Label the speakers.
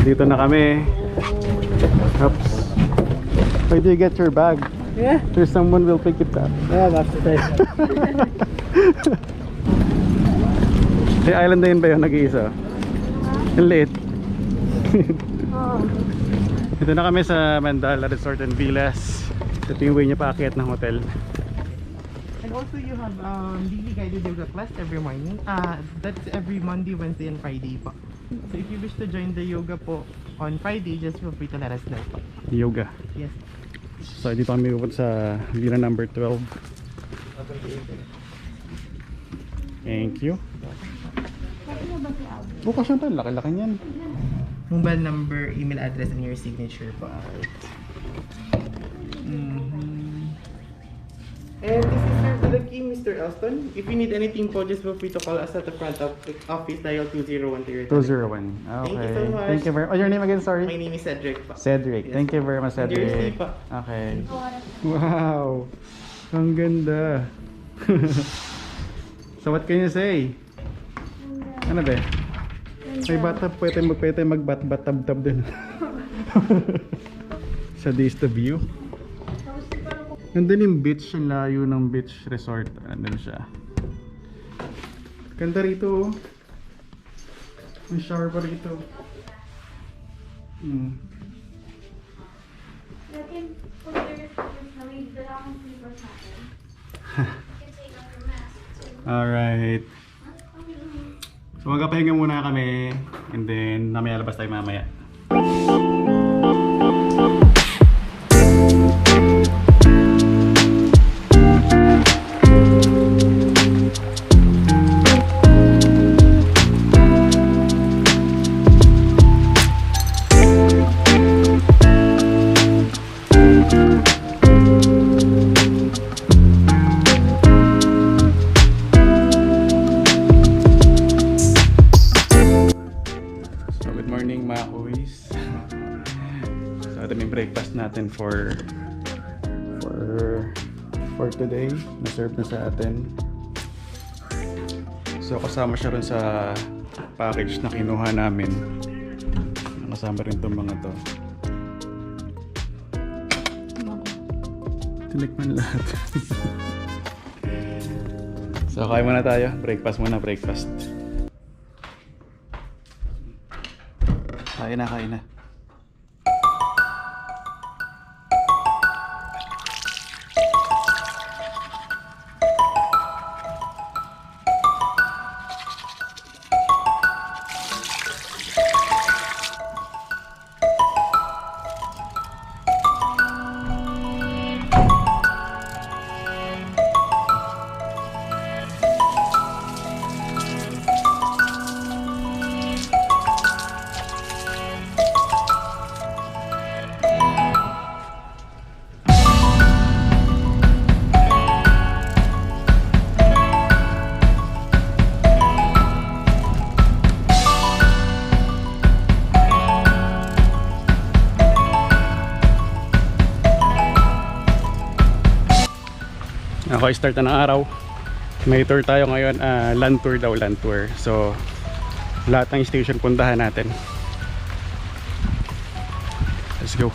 Speaker 1: Dito na kami. Oops. Where do you get your bag?
Speaker 2: Yeah.
Speaker 1: There's someone will pick it up.
Speaker 2: Yeah, that's the thing.
Speaker 1: Hey, island na yun ba yun? Nag-iisa? Ang liit. Ito na kami sa Mandala Resort and Villas. Ito yung way niya paakyat ng hotel.
Speaker 2: And also you have daily guided yoga class every morning. That's every Monday, Wednesday, and Friday po. So if you wish to join the yoga po on Friday, just feel free to let us know po.
Speaker 1: Yoga.
Speaker 2: Yes.
Speaker 1: So dito kami pupunta sa Villa number 12. Thank you. Bukas yung tayo, laki-laki niyan.
Speaker 2: Mobile number, email address, and your signature po. And this is Sir Bulaki, Mr. Elston. If you need anything po, just feel free to call us at the front of the office, dial 201.
Speaker 1: 201. Okay.
Speaker 2: Thank you so much.
Speaker 1: Thank you very much. Oh, your name again, sorry?
Speaker 2: My name is Cedric po.
Speaker 1: Cedric.
Speaker 2: Yes.
Speaker 1: Thank you very much, Cedric.
Speaker 2: Jersey po.
Speaker 1: Okay. Wow. Ang ganda. So what can you say? Ano ba? May bathtub, pwede magbat-tab-tab din. Sa days to view. Nandun yung beach, yung layo ng beach resort. Nandun siya. Ganda rito oh. May shower pa rito. Alright. So magpapahinga muna kami and then mamaya labas tayo mamaya. Breakfast natin for today, na-serve na sa atin. So kasama siya rin sa package na kinuha namin. Kasama rin itong mga to. Tinikman lahat. So kain muna tayo, breakfast muna, breakfast. Kain na. Okay, start na ng araw. May tour tayo ngayon, land tour daw, land tour. So lahat ng station puntahan natin. Let's go.